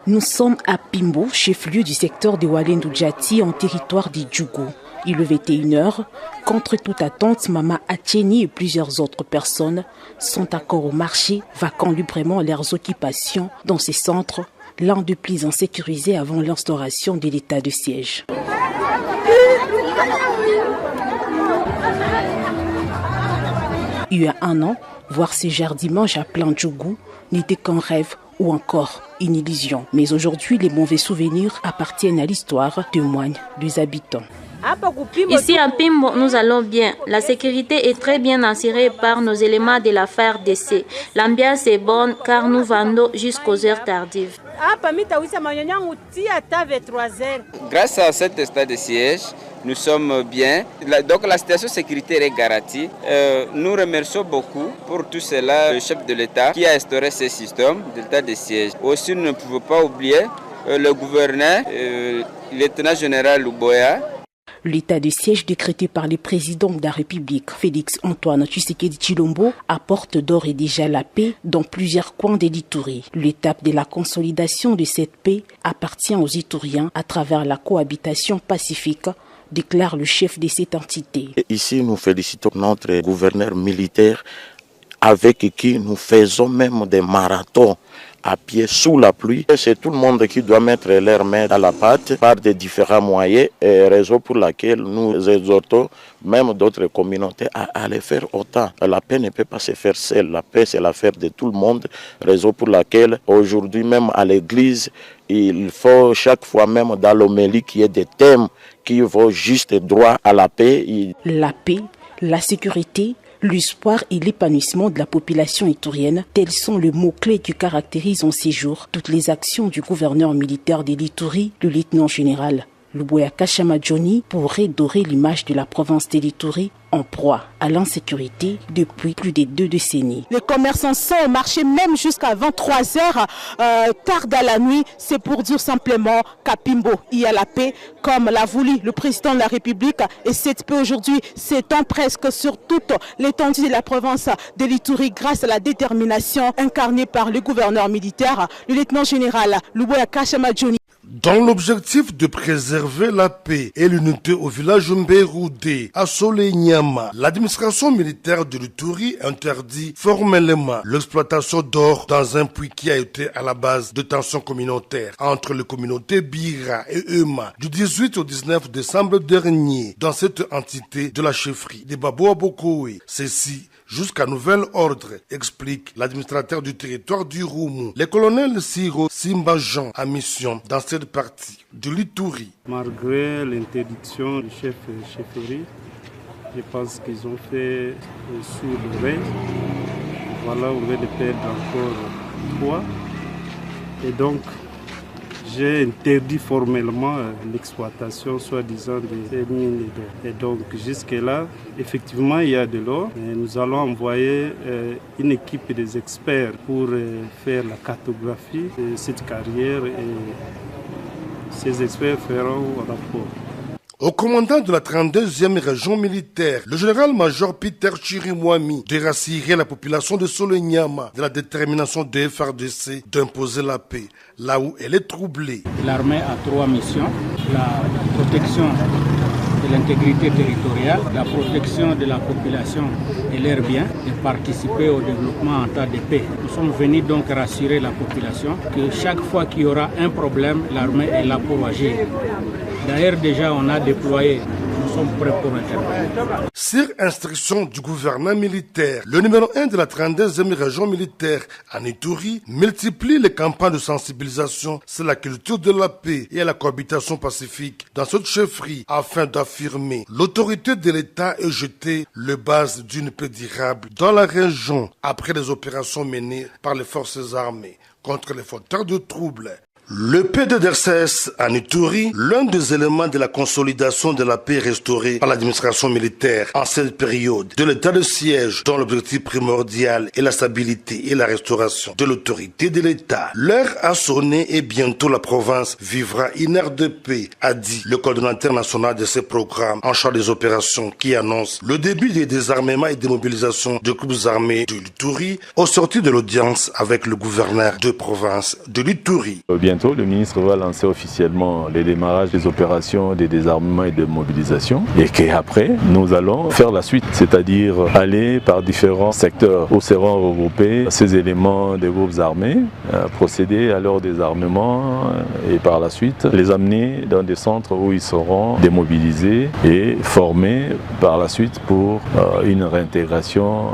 Nous sommes à Pimbo, chef-lieu du secteur de Walendu Djati en territoire du Djougou. Il est 21h. Contre toute attente, Mama Atieni et plusieurs autres personnes sont encore au marché, vaquant librement leurs occupations dans ces centres, l'un des plus insécurisés avant l'instauration de l'état de siège. Il y a un an, voir ces jardins dimanche à plein Djougou n'était qu'un rêve ou encore une illusion. Mais aujourd'hui, les mauvais souvenirs appartiennent à l'histoire, témoignent des habitants. Ici à Pimbo, nous allons bien. La sécurité est très bien assurée par nos éléments de la FARDC. L'ambiance est bonne car nous vendons jusqu'aux heures tardives. Grâce à cet état de siège, nous sommes bien. Donc la situation sécuritaire est garantie. Nous remercions beaucoup pour tout cela le chef de l'État qui a instauré ce système d'état de siège. Aussi, nous ne pouvons pas oublier le gouverneur, le lieutenant général Luboya. L'état de siège décrété par le président de la République, Félix Antoine Tshisekedi Tshilombo, apporte d'ores et déjà la paix dans plusieurs coins de l'Ituri. L'étape de la consolidation de cette paix appartient aux Ituriens à travers la cohabitation pacifique, déclare le chef de cette entité. Ici, nous félicitons notre gouverneur militaire avec qui nous faisons même des marathons à pied sous la pluie. C'est tout le monde qui doit mettre leurs mains dans la pâte par des différents moyens, et raison pour laquelle nous exhortons même d'autres communautés à le faire autant. La paix ne peut pas se faire seule, la paix c'est l'affaire de tout le monde, raison pour laquelle aujourd'hui même à l'église, il faut chaque fois même dans l'homélie qu'il y ait des thèmes qui vont juste droit à la paix. La paix, la sécurité, l'espoir et l'épanouissement de la population iturienne, tels sont les mots-clés qui caractérisent en ces jours toutes les actions du gouverneur militaire de l'Ituri, le lieutenant général Luboya Kashama Johnny, pour redorer l'image de la province de l'Ituri en proie à l'insécurité depuis plus de 2 décennies. Les commerçants sont au marché même jusqu'à 23h, tard dans la nuit. C'est pour dire simplement qu'à Pimbo, il y a la paix, comme l'a voulu le président de la République. Et cette paix aujourd'hui s'étend presque sur toute l'étendue de la province de l'Ituri grâce à la détermination incarnée par le gouverneur militaire, le lieutenant général Luboya Kashama Johnny. Dans l'objectif de préserver la paix et l'unité au village Mberoudé, à Solenyama, l'administration militaire de l'Ituri interdit formellement l'exploitation d'or dans un puits qui a été à la base de tensions communautaires entre les communautés Bira et Euma du 18 au 19 décembre dernier dans cette entité de la chefferie de Babou Bokoé. Ceci jusqu'à nouvel ordre, explique l'administrateur du territoire du Roumou. Le colonel Siro Simbajan a mission dans cette partie de l'Ituri. Malgré l'interdiction du chef chefferie, je pense qu'ils ont fait sous le reste. Voilà, on va les perdre encore 3. Et donc, j'ai interdit formellement l'exploitation soi-disant des mines d'or. Et donc jusque-là, effectivement, il y a de l'or. Nous allons envoyer une équipe des experts pour faire la cartographie de cette carrière et ces experts feront un rapport. Au commandant de la 32e région militaire, le général-major Peter Chirimwami, de rassurer la population de Solenyama de la détermination de FARDC d'imposer la paix, là où elle est troublée. L'armée a 3 missions, la protection de l'intégrité territoriale, la protection de la population et leurs biens et participer au développement en temps de paix. Nous sommes venus donc rassurer la population que chaque fois qu'il y aura un problème, l'armée est là pour agir. D'ailleurs, déjà, on a déployé, nous sommes prêts pour intervenir. Sur instruction du gouvernement militaire, le numéro 1 de la 32e région militaire, en Ituri, multiplie les campagnes de sensibilisation sur la culture de la paix et la cohabitation pacifique dans cette chefferie afin d'affirmer l'autorité de l'État et jeter les bases d'une paix durable dans la région après les opérations menées par les forces armées contre les fauteurs de troubles. Le PDDRCS à Ituri, l'un des éléments de la consolidation de la paix restaurée par l'administration militaire en cette période de l'état de siège dont l'objectif primordial est la stabilité et la restauration de l'autorité de l'État. L'heure a sonné et bientôt la province vivra une ère de paix, a dit le coordonnateur national de ces programmes en charge des opérations qui annonce le début des désarmements et démobilisations de groupes armés de l'Ituri au sortir de l'audience avec le gouverneur de province de l'Ituri. Bientôt, le ministre va lancer officiellement les démarrages des opérations de désarmement et de mobilisation et qu'après, nous allons faire la suite, c'est-à-dire aller par différents secteurs où seront regroupés ces éléments des groupes armés, procéder à leur désarmement et par la suite les amener dans des centres où ils seront démobilisés et formés par la suite pour une réintégration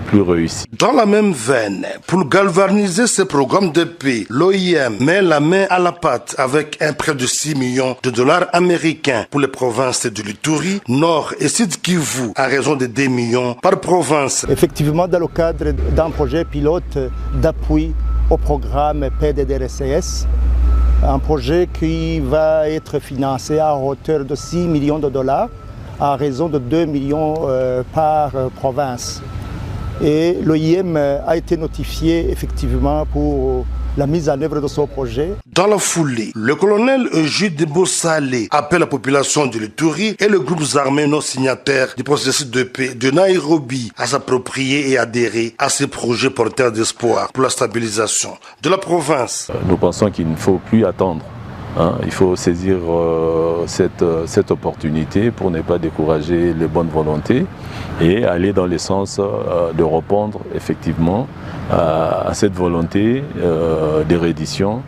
plus réussie. Dans la même veine, pour galvaniser ces programmes de paix, l'OIM met la main à la pâte avec un prêt de 6 millions de dollars américains pour les provinces de l'Ituri, Nord et Sud Kivu à raison de 2 millions par province. Effectivement, dans le cadre d'un projet pilote d'appui au programme PDDRCS, un projet qui va être financé à hauteur de 6 millions de dollars à raison de 2 millions par province. Et l'OIM a été notifié effectivement pour la mise en œuvre de ce projet. Dans la foulée, le colonel Eugide Bosalé appelle la population de l'Ituri et le groupe armé non signataire du processus de paix de Nairobi à s'approprier et adhérer à ces projets porteurs d'espoir pour la stabilisation de la province. Nous pensons qu'il ne faut plus attendre. Il faut saisir cette opportunité pour ne pas décourager les bonnes volontés et aller dans le sens de répondre effectivement à cette volonté de reddition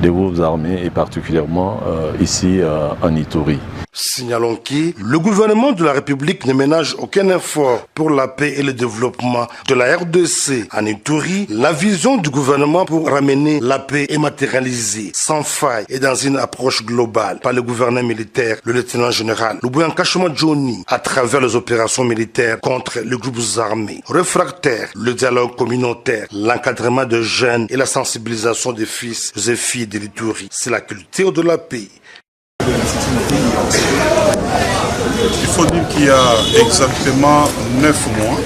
des groupes armés et particulièrement ici en Ituri. Signalons que le gouvernement de la République ne ménage aucun effort pour la paix et le développement de la RDC. En Ituri, la vision du gouvernement pour ramener la paix est matérialisée sans faille et dans une approche globale par le gouverneur militaire, le lieutenant général Lubuya Nkashama Johnny, à travers les opérations militaires contre les groupes armés réfractaires, le dialogue communautaire, l'encadrement de jeunes et la sensibilisation des fils et filles de l'Ituri. C'est la culture de la paix. Il faut dire qu'il y a exactement 9 mois,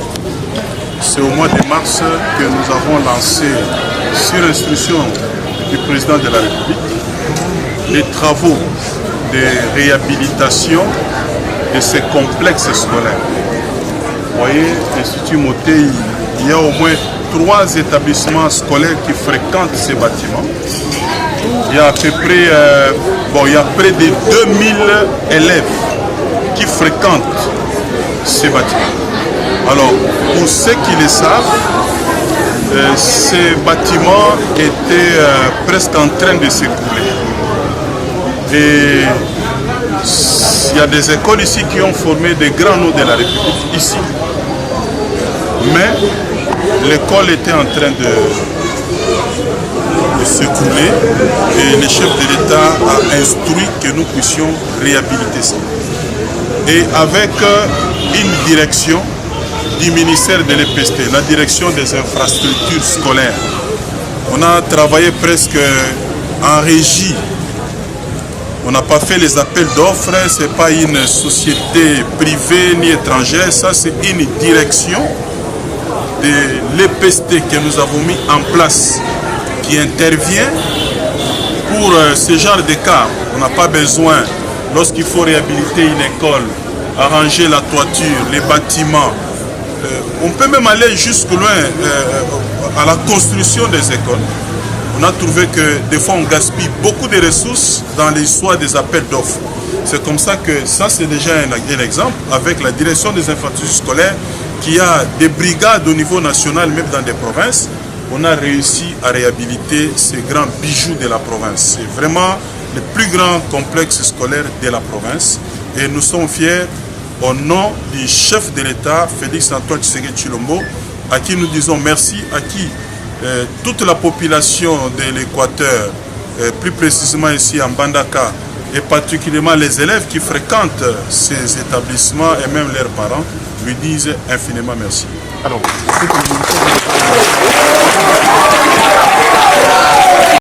c'est au mois de mars que nous avons lancé, sur instruction du président de la République, les travaux de réhabilitation de ces complexes scolaires. Vous voyez, l'Institut Motei, il y a au moins 3 établissements scolaires qui fréquentent ces bâtiments. Il y a à peu près, il y a près de 2000 élèves qui fréquentent ces bâtiments. Alors, pour ceux qui le savent, ces bâtiments étaient presque en train de s'écrouler. Et il y a des écoles ici qui ont formé des grands noms de la République, ici. Mais l'école était en train de s'écrouler et le chef de l'État a instruit que nous puissions réhabiliter ça. Et avec une direction du ministère de l'EPST, la direction des infrastructures scolaires, on a travaillé presque en régie. On n'a pas fait les appels d'offres, ce n'est pas une société privée ni étrangère, ça c'est une direction de l'EPST que nous avons mis en place qui intervient pour ce genre de cas. On n'a pas besoin, lorsqu'il faut réhabiliter une école, arranger la toiture, les bâtiments, on peut même aller jusque loin à la construction des écoles. On a trouvé que des fois on gaspille beaucoup de ressources dans l'histoire des appels d'offres. C'est comme ça que ça c'est déjà un exemple avec la direction des infrastructures scolaires qui a des brigades au niveau national, même dans des provinces. On a réussi à réhabiliter ces grands bijoux de la province. C'est vraiment le plus grand complexe scolaire de la province. Et nous sommes fiers, au nom du chef de l'État, Félix Antoine Tshisekedi Tshilombo, à qui nous disons merci, à qui toute la population de l'Équateur, plus précisément ici en Mbandaka, et particulièrement les élèves qui fréquentent ces établissements et même leurs parents, lui disent infiniment merci. Alors,